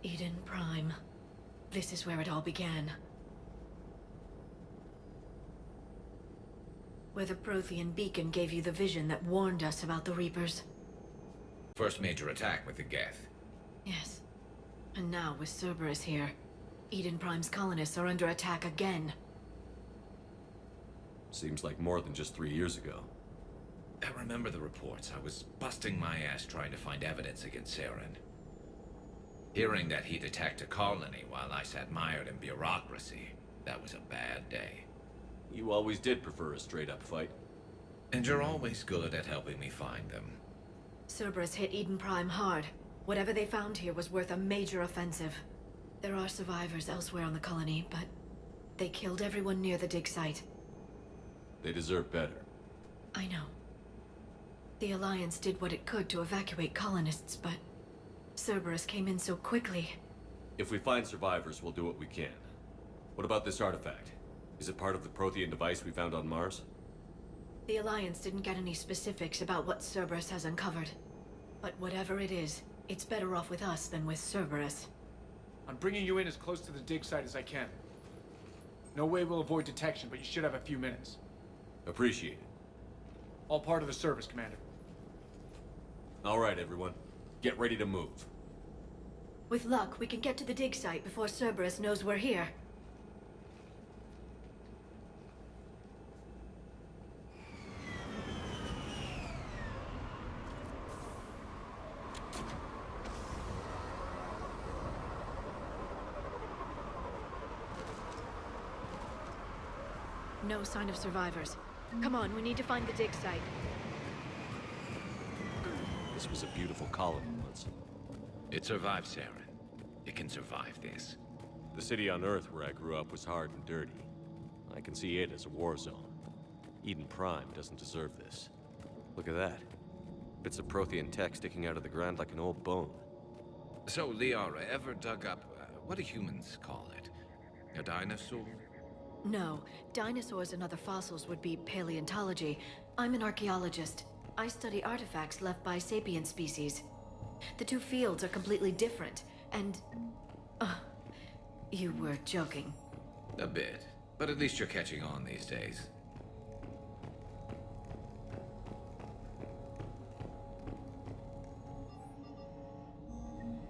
Eden Prime. This is where it all began. Where the Prothean beacon gave you the vision that warned us about the Reapers. First major attack with the Geth. Yes. And now, with Cerberus here, Eden Prime's colonists are under attack again. Seems like more than just 3 years ago. I remember the reports. I was busting my ass trying to find evidence against Saren. Hearing that he'd attacked a colony while I sat mired in bureaucracy, that was a bad day. You always did prefer a straight-up fight. And you're always good at helping me find them. Cerberus hit Eden Prime hard. Whatever they found here was worth a major offensive. There are survivors elsewhere on the colony, but they killed everyone near the dig site. They deserve better. I know. The Alliance did what it could to evacuate colonists, but Cerberus came in so quickly. If we find survivors, we'll do what we can. What about this artifact? Is it part of the Prothean device we found on Mars? The Alliance didn't get any specifics about what Cerberus has uncovered. But whatever it is, it's better off with us than with Cerberus. I'm bringing you in as close to the dig site as I can. No way we'll avoid detection, but you should have a few minutes. Appreciate it. All part of the service, Commander. All right, everyone. Get ready to move. With luck, we can get to the dig site before Cerberus knows we're here. No sign of survivors. Come on, we need to find the dig site. This was a beautiful colony once. It survived Saren. It can survive this. The city on Earth where I grew up was hard and dirty. I can see it as a war zone. Eden Prime doesn't deserve this. Look at that. Bits of Prothean tech sticking out of the ground like an old bone. So, Liara, ever dug up, what do humans call it? A dinosaur? No, dinosaurs and other fossils would be paleontology. I'm an archaeologist. I study artifacts left by sapient species. The two fields are completely different, and... you were joking. A bit. But at least you're catching on these days.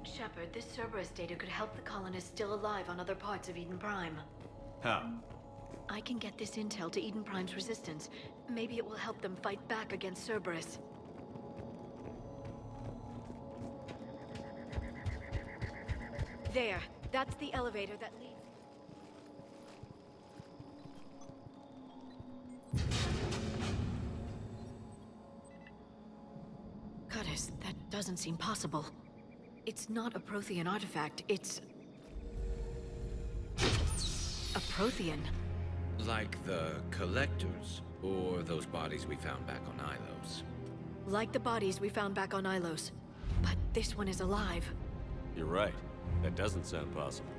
Shepard, this Cerberus data could help the colonists still alive on other parts of Eden Prime. How? I can get this intel to Eden Prime's resistance. Maybe it will help them fight back against Cerberus. There. That's the elevator that leads... Cutis, that doesn't seem possible. It's not a Prothean artifact, it's... a Prothean. Like the Collectors, or those bodies we found back on Ilos. Like the bodies we found back on Ilos. But this one is alive. You're right. That doesn't sound possible.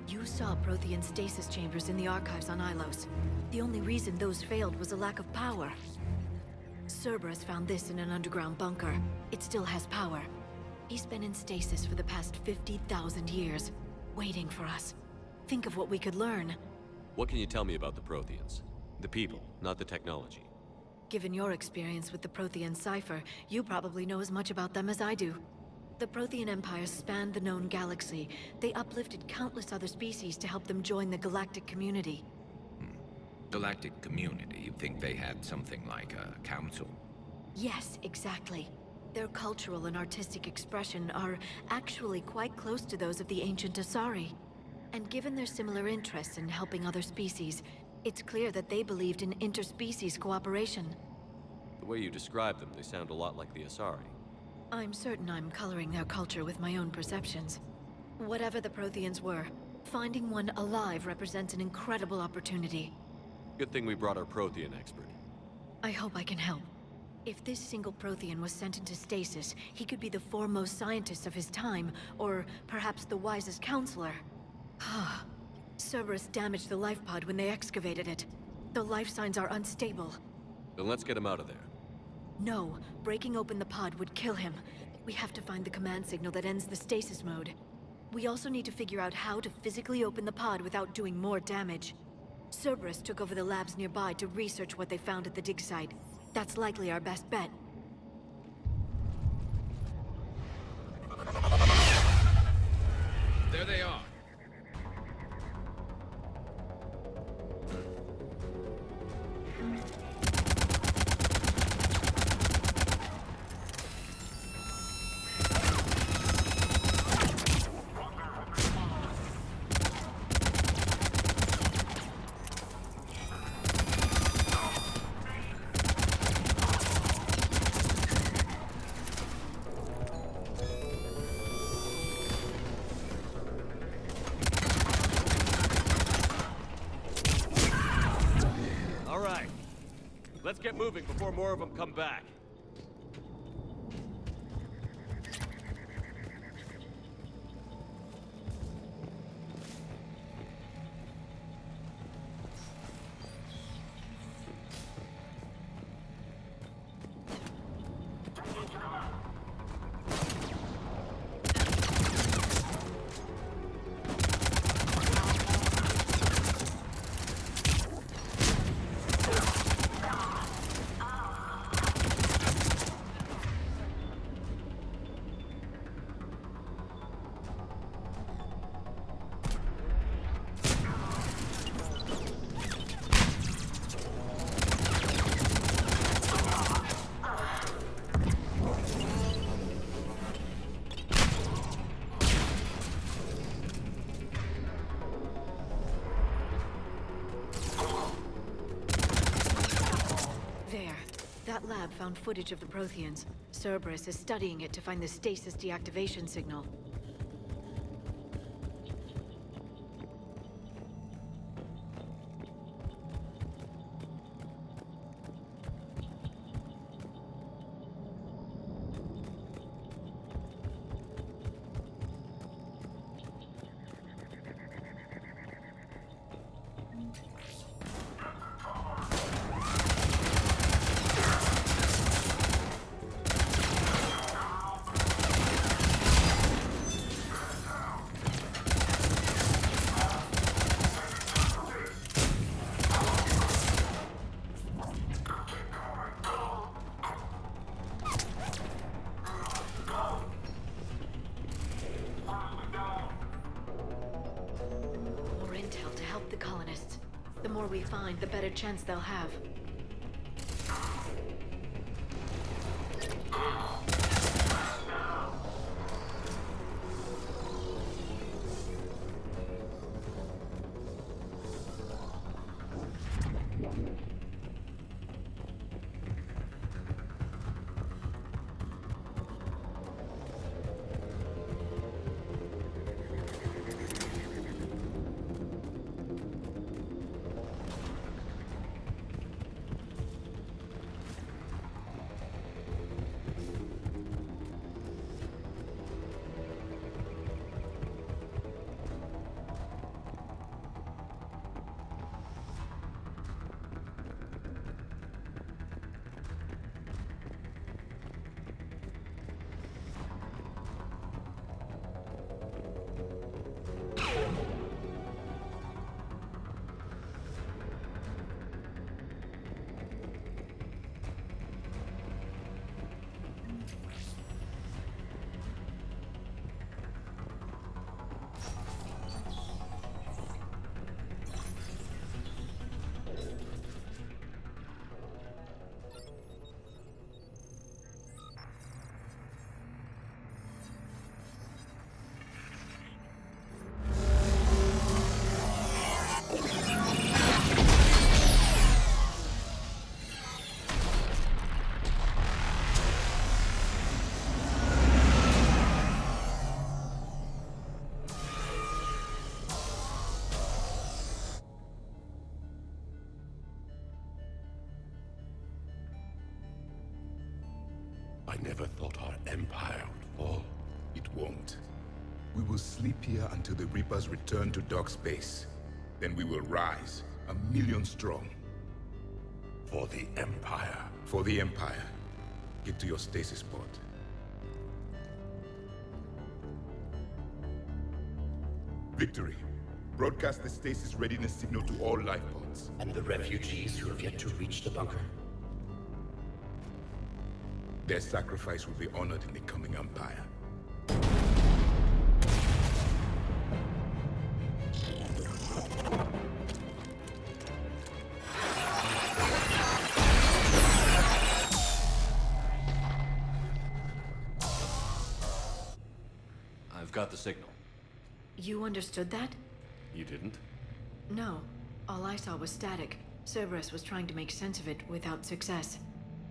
You saw Prothean stasis chambers in the archives on Ilos. The only reason those failed was a lack of power. Cerberus found this in an underground bunker. It still has power. He's been in stasis for the past 50,000 years, waiting for us. Think of what we could learn. What can you tell me about the Protheans? The people, not the technology. Given your experience with the Prothean cipher, you probably know as much about them as I do. The Prothean Empire spanned the known galaxy. They uplifted countless other species to help them join the galactic community. Galactic community, you'd think they had something like a council? Yes, exactly. Their cultural and artistic expression are actually quite close to those of the ancient Asari. And given their similar interests in helping other species, it's clear that they believed in interspecies cooperation. The way you describe them, they sound a lot like the Asari. I'm certain I'm coloring their culture with my own perceptions. Whatever the Protheans were, finding one alive represents an incredible opportunity. Good thing we brought our Prothean expert. I hope I can help. If this single Prothean was sent into stasis, he could be the foremost scientist of his time, or perhaps the wisest counselor. Cerberus damaged the life pod when they excavated it. The life signs are unstable. Then let's get him out of there. No, breaking open the pod would kill him. We have to find the command signal that ends the stasis mode. We also need to figure out how to physically open the pod without doing more damage. Cerberus took over the labs nearby to research what they found at the dig site. That's likely our best bet. There they are. All right. Let's get moving before more of them come back. That lab found footage of the Protheans. Cerberus is studying it to find the stasis deactivation signal. The colonists. The more we find, the better chance they'll have. I never thought our empire would fall. It won't. We will sleep here until the Reapers return to Dock Space. Then we will rise, 1,000,000 strong. For the Empire. For the Empire. Get to your stasis pod. Victory. Broadcast the stasis readiness signal to all life pods. And the refugees who have yet to reach the bunker. Their sacrifice will be honored in the coming Empire. I've got the signal. You understood that? You didn't? No. All I saw was static. Cerberus was trying to make sense of it without success.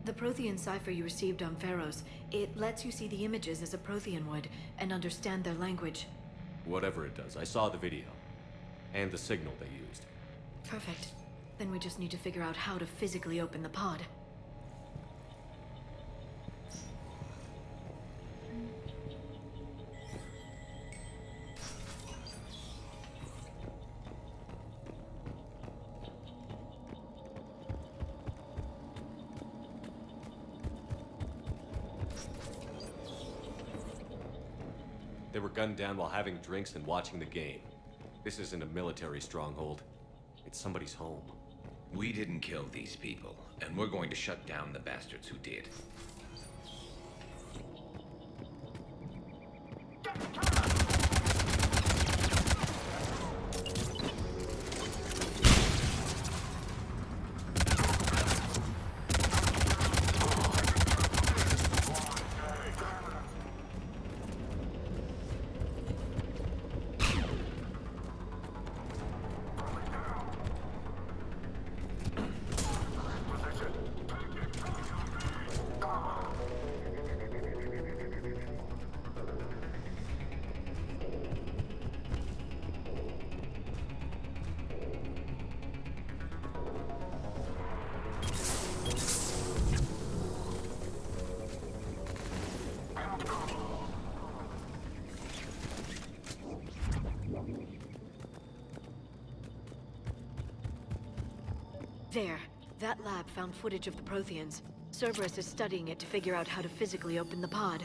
The Prothean cipher you received on Pharaohs, it lets you see the images as a Prothean would, and understand their language. Whatever it does, I saw the video. And the signal they used. Perfect. Then we just need to figure out how to physically open the pod. They were gunned down while having drinks and watching the game. This isn't a military stronghold. It's somebody's home. We didn't kill these people, and we're going to shut down the bastards who did. There. That lab found footage of the Protheans. Cerberus is studying it to figure out how to physically open the pod.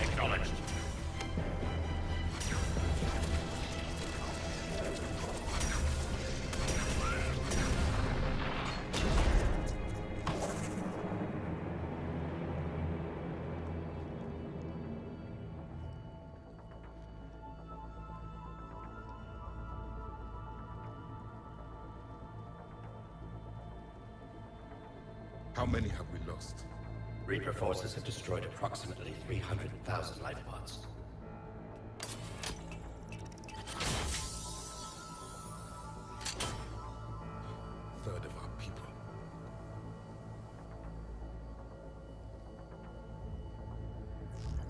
Acknowledged. How many have we lost? Reaper forces have destroyed approximately 300,000 life pods. Third of our people.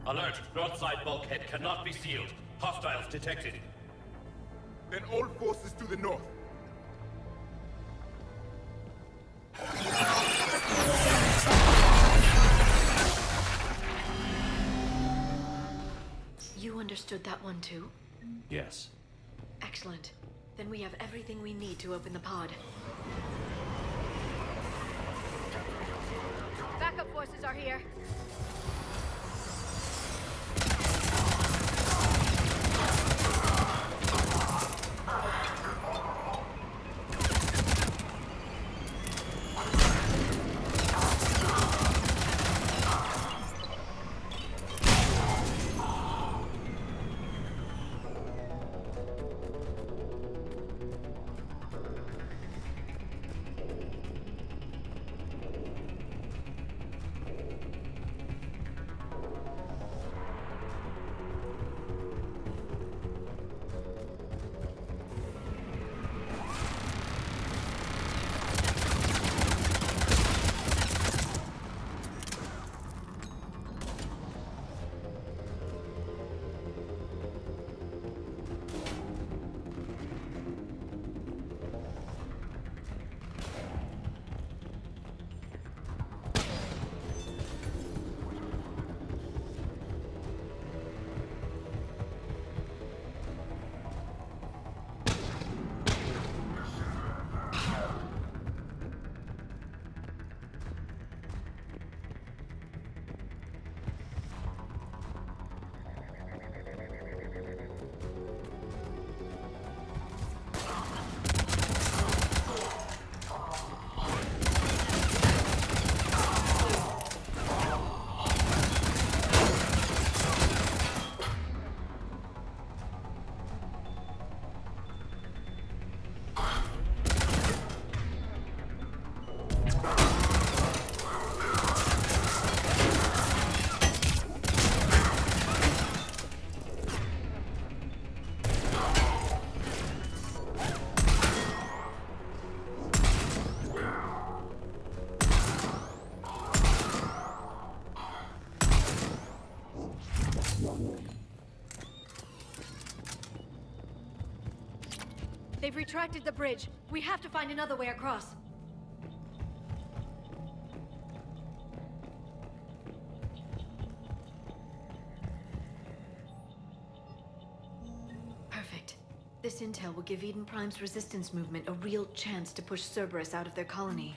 Alert! Broadside bulkhead cannot be sealed. Hostiles detected. Then all forces to the north. You understood that one too? Yes. Excellent. Then we have everything we need to open the pod. Backup forces are here. They've retracted the bridge. We have to find another way across. Perfect. This intel will give Eden Prime's resistance movement a real chance to push Cerberus out of their colony.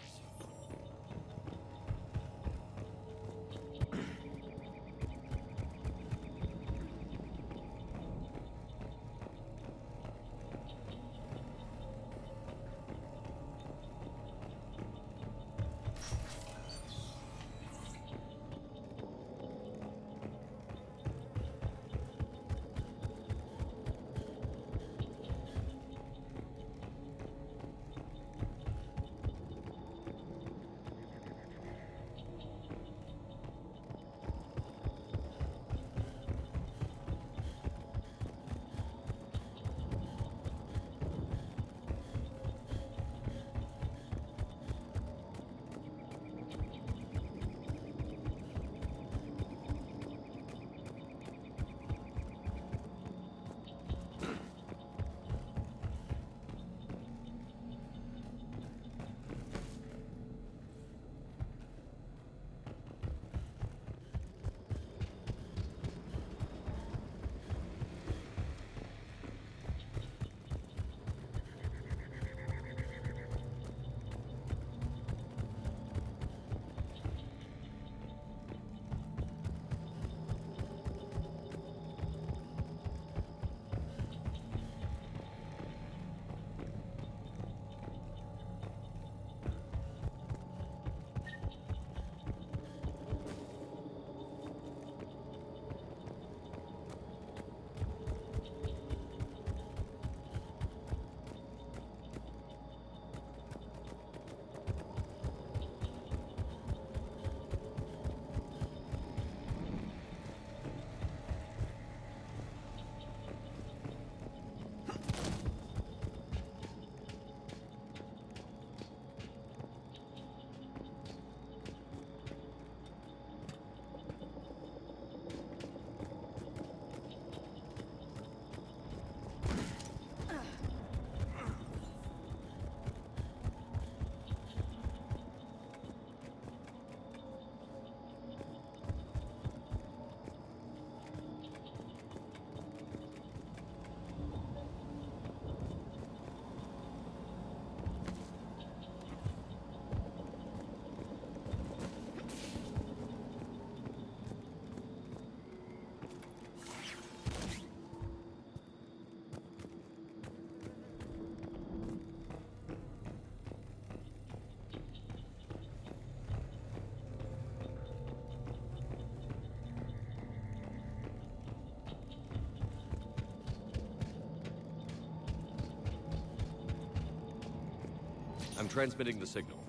I'm transmitting the signal.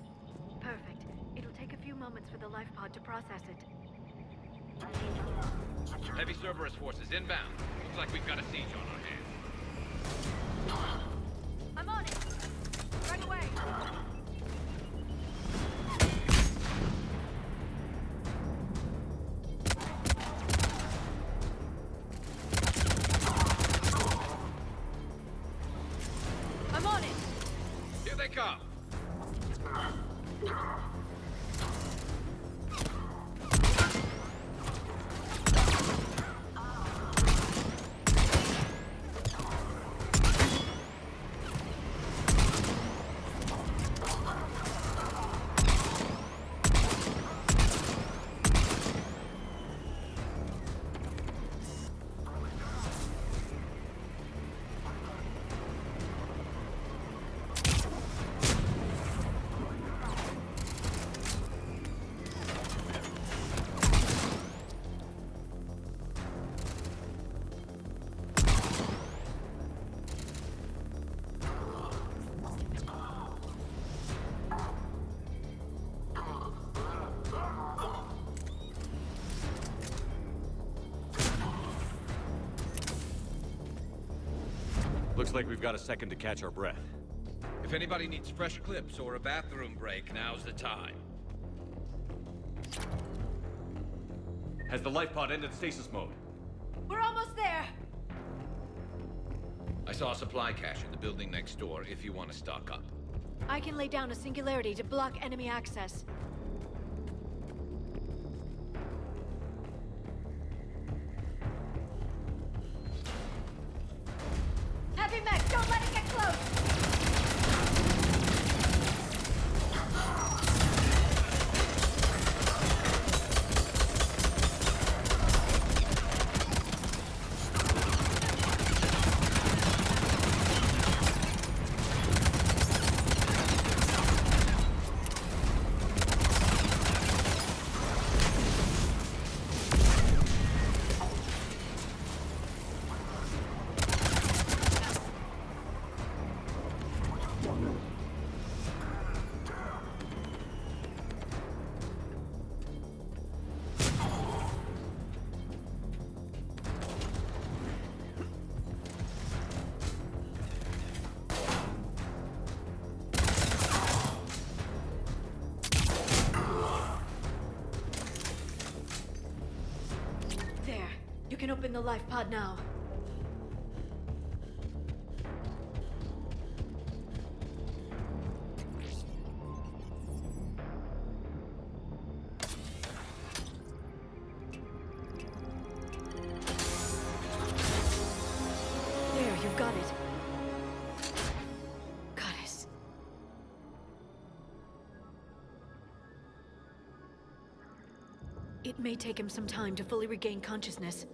Perfect. It'll take a few moments for the life pod to process it. Heavy Cerberus forces inbound. Looks like we've got a siege on our hands. I'm on it! Right away! I'm on it! Here they come! Looks like we've got a second to catch our breath. If anybody needs fresh clips or a bathroom break, now's the time. Has the life pod ended stasis mode? We're almost there! I saw a supply cache in the building next door if you want to stock up. I can lay down a singularity to block enemy access. Heavy mech, don't let it get close! There. You can open the life pod now. There, you've got it. Goddess. It may take him some time to fully regain consciousness.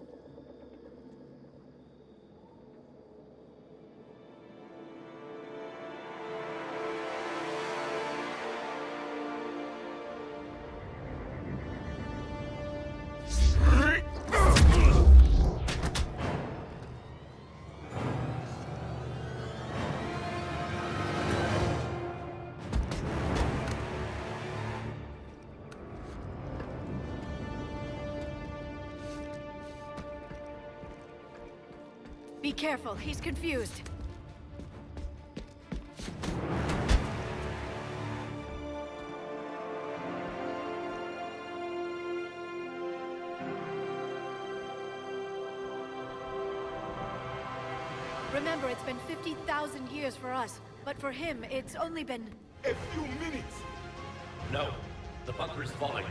Be careful, he's confused. Remember, it's been 50,000 years for us, but for him, it's only been... A few minutes! No. The bunker is falling.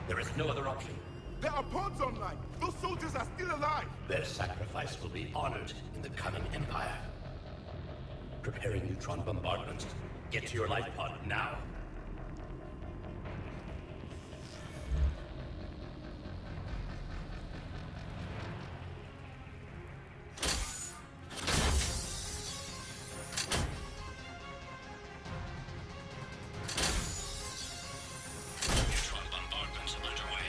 There is no other option. There are pods online! Those soldiers are still alive! Their sacrifice will be honored in the coming Empire. Preparing neutron bombardment. Get to your life pod now. Neutron bombardment underway.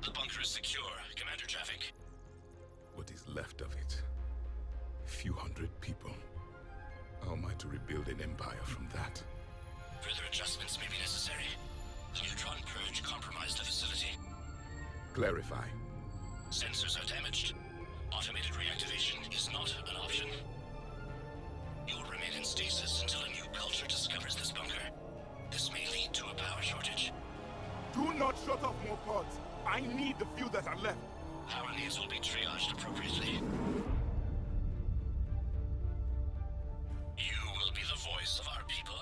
The bunker is secure. Commander Traffic. What is left of it? A few hundred people. How am I to rebuild an empire from that? Further adjustments may be necessary. The neutron purge compromised the facility. Clarify. Sensors are damaged. Automated reactivation is not an option. You will remain in stasis until a new culture discovers this bunker. This may lead to a power shortage. Do not shut off more pods! I need the few that are left! Power needs will be triaged appropriately. You will be the voice of our people.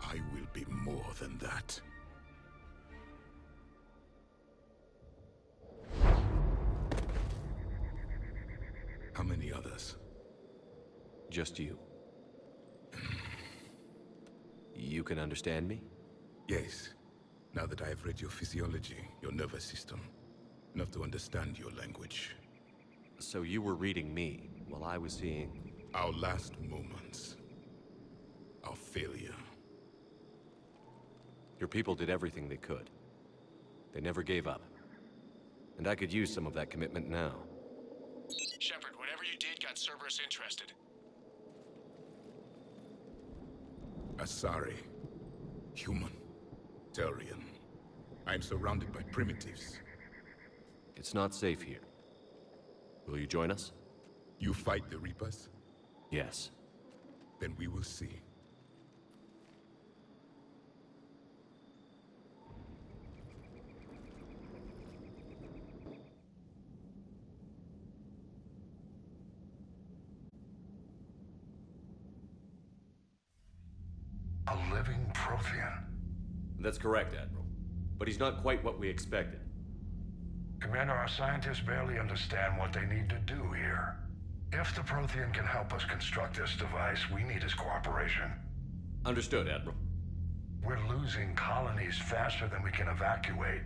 I will be more than that. How many others? Just you. You can understand me? Yes. Now that I have read your physiology, your nervous system, enough to understand your language. So you were reading me while I was seeing... Our last moments. Our failure. Your people did everything they could. They never gave up. And I could use some of that commitment now. Shepard, whatever you did got Cerberus interested. Asari. Human. Turian. I am surrounded by primitives. It's not safe here. Will you join us? You fight the Reapers? Yes. Then we will see. A living Prothean. That's correct, Admiral. But he's not quite what we expected. Commander, our scientists barely understand what they need to do here. If the Prothean can help us construct this device, we need his cooperation. Understood, Admiral. We're losing colonies faster than we can evacuate.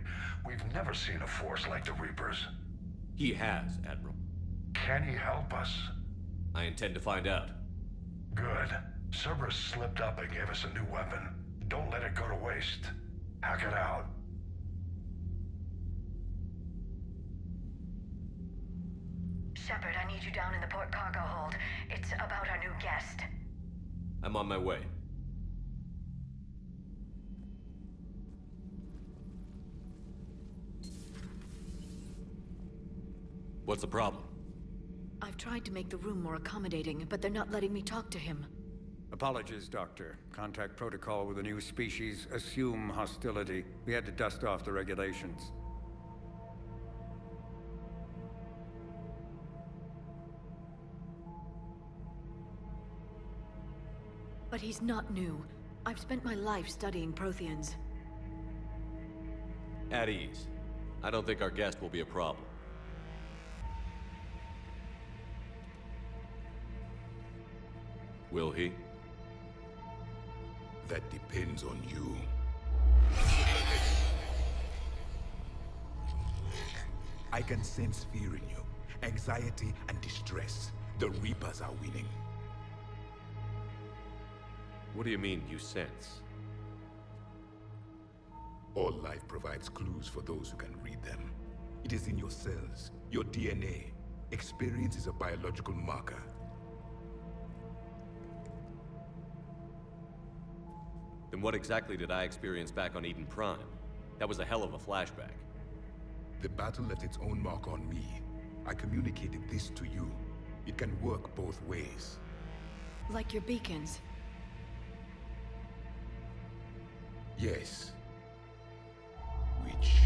We've never seen a force like the Reapers. He has, Admiral. Can he help us? I intend to find out. Good. Cerberus slipped up and gave us a new weapon. Don't let it go to waste. Hack it out. Shepard, I need you down in the port cargo hold. It's about our new guest. I'm on my way. What's the problem? I've tried to make the room more accommodating, but they're not letting me talk to him. Apologies, Doctor. Contact protocol with a new species. Assume hostility. We had to dust off the regulations. But he's not new. I've spent my life studying Protheans. At ease. I don't think our guest will be a problem. Will he? That depends on you. I can sense fear in you, anxiety and distress. The Reapers are winning. What do you mean, you sense? All life provides clues for those who can read them. It is in your cells, your DNA. Experience is a biological marker. Then what exactly did I experience back on Eden Prime? That was a hell of a flashback. The battle left its own mark on me. I communicated this to you. It can work both ways. Like your beacons. Yes. Which...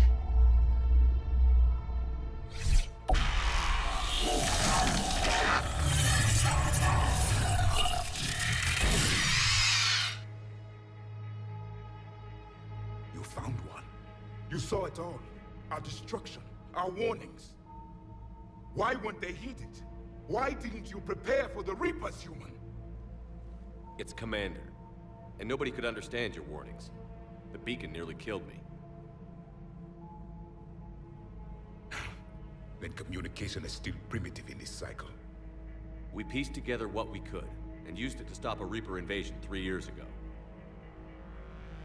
You found one. You saw it all. Our destruction, our warnings. Why weren't they heeded? Why didn't you prepare for the Reapers, human? It's Commander. And nobody could understand your warnings. The beacon nearly killed me. Then communication is still primitive in this cycle. We pieced together what we could, and used it to stop a Reaper invasion 3 years ago.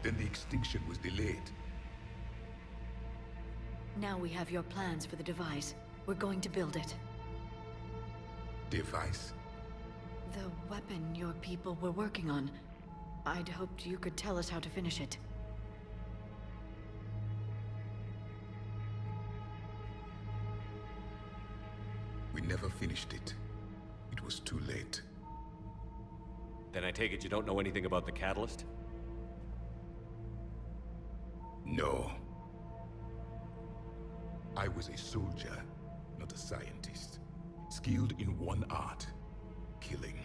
Then the extinction was delayed. Now we have your plans for the device. We're going to build it. Device? The weapon your people were working on. I'd hoped you could tell us how to finish it. We never finished it. It was too late. Then I take it you don't know anything about the catalyst? No. I was a soldier, not a scientist. Skilled in one art, killing.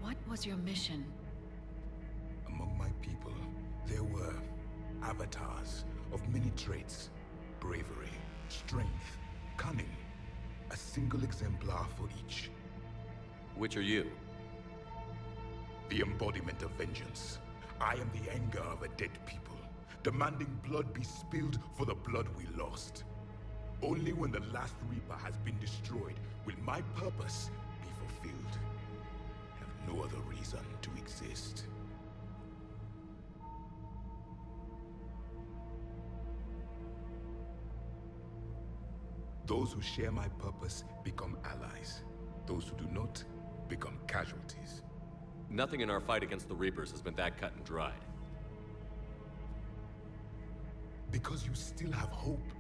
What was your mission? Among my people, there were avatars of many traits. Bravery, strength, cunning. A single exemplar for each. Which are you? The embodiment of vengeance. I am the anger of a dead people, demanding blood be spilled for the blood we lost. Only when the last Reaper has been destroyed will my purpose be fulfilled. I have no other reason to exist. Those who share my purpose become allies. Those who do not become casualties. Nothing in our fight against the Reapers has been that cut and dried. Because you still have hope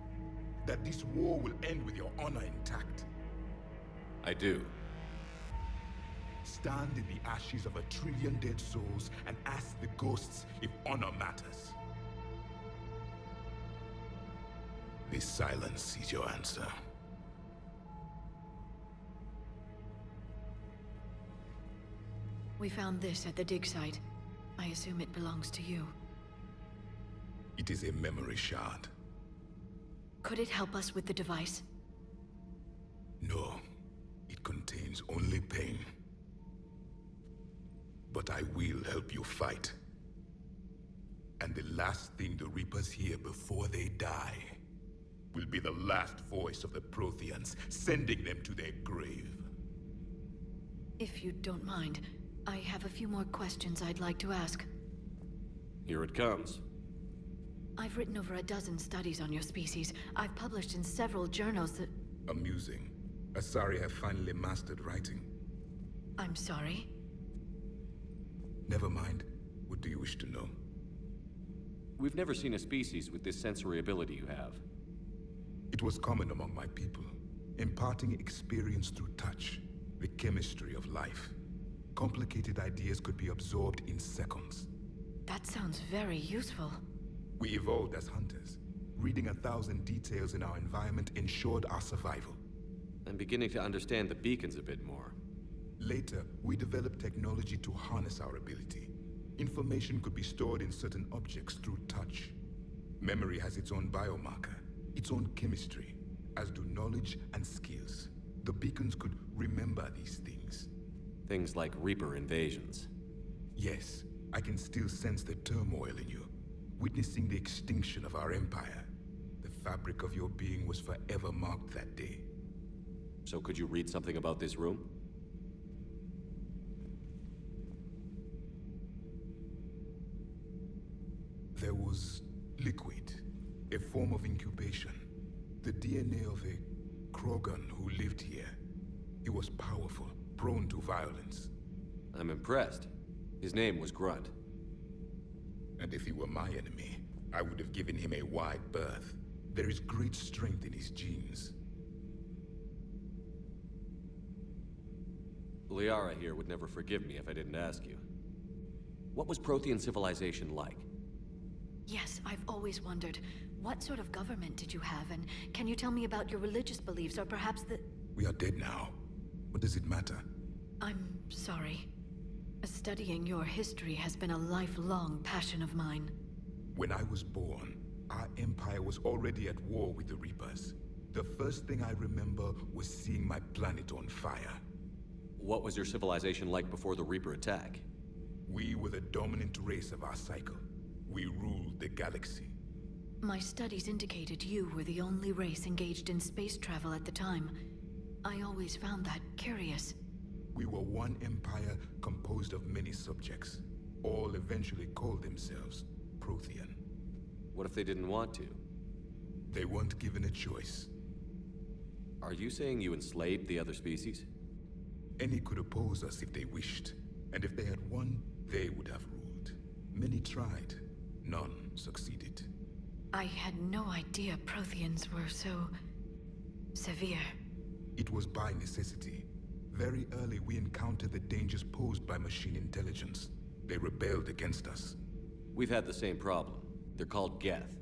that this war will end with your honor intact. I do. stand in the ashes of 1 trillion dead souls and ask the ghosts if honor matters. This silence is your answer. We found this at the dig site. I assume it belongs to you. It is a memory shard. Could it help us with the device? No, it contains only pain. But I will help you fight. And the last thing the Reapers hear before they die will be the last voice of the Protheans, sending them to their grave. If you don't mind, I have a few more questions I'd like to ask. Here it comes. I've written over a dozen studies on your species. I've published in several journals that... Amusing. Asari have finally mastered writing. I'm sorry? Never mind. What do you wish to know? We've never seen a species with this sensory ability you have. It was common among my people, imparting experience through touch, the chemistry of life. Complicated ideas could be absorbed in seconds. That sounds very useful. We evolved as hunters. Reading 1,000 details in our environment ensured our survival. I'm beginning to understand the beacons a bit more. Later, we developed technology to harness our ability. Information could be stored in certain objects through touch. Memory has its own biomarker, its own chemistry, as do knowledge and skills. The beacons could remember these things. Things like Reaper invasions. Yes, I can still sense the turmoil in you, witnessing the extinction of our empire. The fabric of your being was forever marked that day. So could you read something about this room? There was liquid, a form of incubation. The DNA of a Krogan who lived here. He was powerful, prone to violence. I'm impressed. His name was Grunt. And if he were my enemy, I would have given him a wide berth. There is great strength in his genes. Liara here would never forgive me if I didn't ask you. What was Prothean civilization like? Yes, I've always wondered, what sort of government did you have, and can you tell me about your religious beliefs, or perhaps the... We are dead now. What does it matter? I'm sorry. Studying your history has been a lifelong passion of mine. When I was born, our empire was already at war with the Reapers. The first thing I remember was seeing my planet on fire. What was your civilization like before the Reaper attack? We were the dominant race of our cycle. We ruled the galaxy. My studies indicated you were the only race engaged in space travel at the time. I always found that curious. We were one empire composed of many subjects. All eventually called themselves Prothean. What if they didn't want to? They weren't given a choice. Are you saying you enslaved the other species? Any could oppose us if they wished. And if they had won, they would have ruled. Many tried. None succeeded. I had no idea Protheans were so... severe. It was by necessity. Very early we encountered the dangers posed by machine intelligence. They rebelled against us. We've had the same problem. They're called Geth.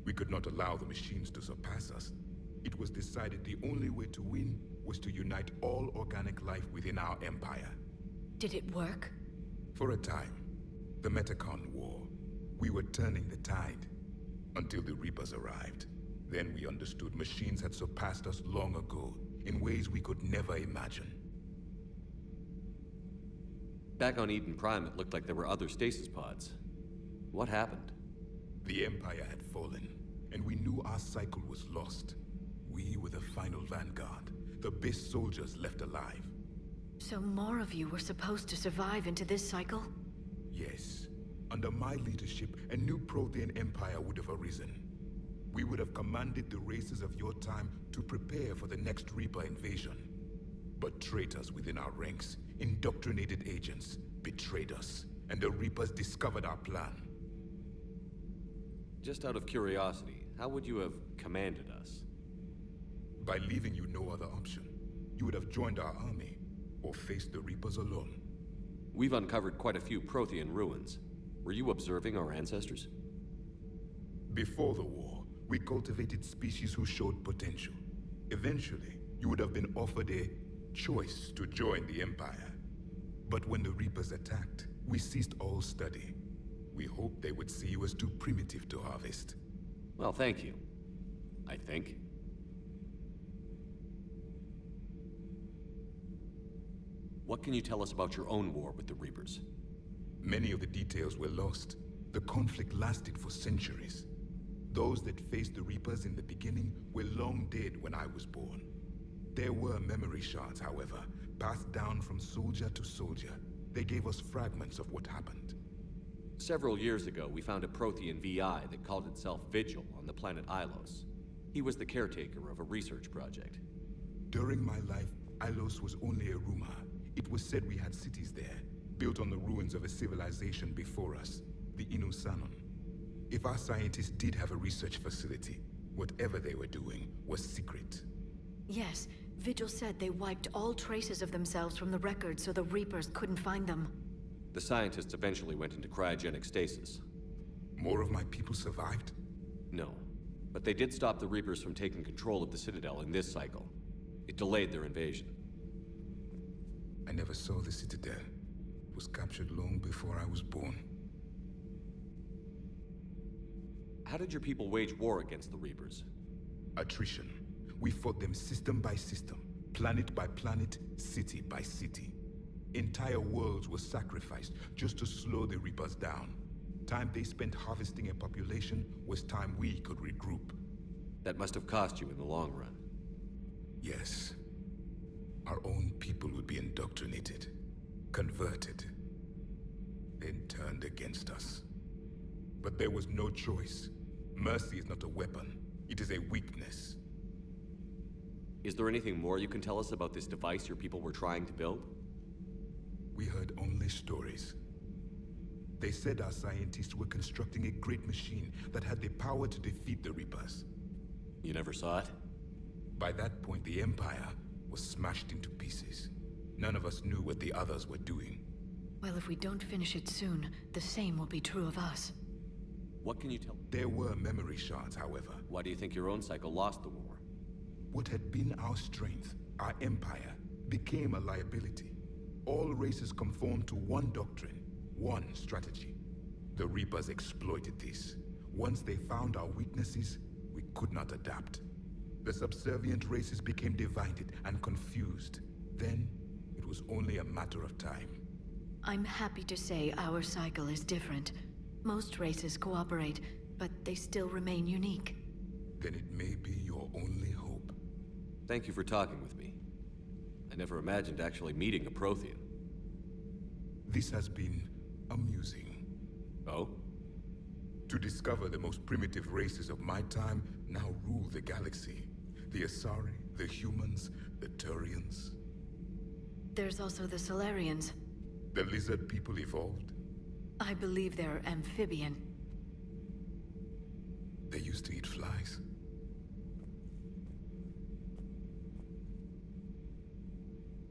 We could not allow the machines to surpass us. It was decided the only way to win was to unite all organic life within our empire. Did it work? For a time. The Metacon War. We were turning the tide. Until the Reapers arrived. Then we understood machines had surpassed us long ago, in ways we could never imagine. Back on Eden Prime, it looked like there were other stasis pods. What happened? The Empire had fallen, and we knew our cycle was lost. We were the final vanguard, the best soldiers left alive. So more of you were supposed to survive into this cycle? Yes. Under my leadership, a new Prothean empire would have arisen. We would have commanded the races of your time to prepare for the next Reaper invasion. But traitors within our ranks, indoctrinated agents, betrayed us, and the Reapers discovered our plan. Just out of curiosity, how would you have commanded us? By leaving you no other option. You would have joined our army. or face the Reapers alone. We've uncovered quite a few Prothean ruins. Were you observing our ancestors? Before the war, we cultivated species who showed potential. Eventually, you would have been offered a choice to join the Empire. But when the Reapers attacked, we ceased all study. We hoped they would see you as too primitive to harvest. Well, thank you. I think. What can you tell us about your own war with the Reapers? Many of the details were lost. The conflict lasted for centuries. Those that faced the Reapers in the beginning were long dead when I was born. There were memory shards, however, passed down from soldier to soldier. They gave us fragments of what happened. Several years ago, we found a Prothean VI that called itself Vigil on the planet Ilos. He was the caretaker of a research project. During my life, Ilos was only a rumor. It was said we had cities there, built on the ruins of a civilization before us, the Inusanon. If our scientists did have a research facility, whatever they were doing was secret. Yes, Vigil said they wiped all traces of themselves from the records so the Reapers couldn't find them. The scientists eventually went into cryogenic stasis. More of my people survived? No, but they did stop the Reapers from taking control of the Citadel in this cycle. It delayed their invasion. I never saw the Citadel. It was captured long before I was born. How did your people wage war against the Reapers? Attrition. We fought them system by system, planet by planet, city by city. Entire worlds were sacrificed just to slow the Reapers down. Time they spent harvesting a population was time we could regroup. That must have cost you in the long run. Yes. Our own people would be indoctrinated, converted, then turned against us. But there was no choice. Mercy is not a weapon. It is a weakness. Is there anything more you can tell us about this device your people were trying to build? We heard only stories. They said our scientists were constructing a great machine that had the power to defeat the Reapers. You never saw it? By that point, the Empire was smashed into pieces. None of us knew what the others were doing. Well, if we don't finish it soon, the same will be true of us. What can you tell? There were memory shards, however. Why do you think your own cycle lost the war? What had been our strength, our empire, became a liability. All races conformed to one doctrine, one strategy. The Reapers exploited this. Once they found our weaknesses, we could not adapt. The subservient races became divided and confused. Then, it was only a matter of time. I'm happy to say our cycle is different. Most races cooperate, but they still remain unique. Then it may be your only hope. Thank you for talking with me. I never imagined actually meeting a Prothean. This has been amusing. Oh? To discover the most primitive races of my time now rule the galaxy. The Asari, the humans, the Turians. There's also the Solarians. The lizard people evolved. I believe they're amphibian. They used to eat flies.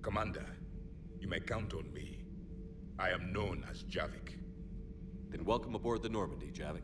Commander, you may count on me. I am known as Javik. Then welcome aboard the Normandy, Javik.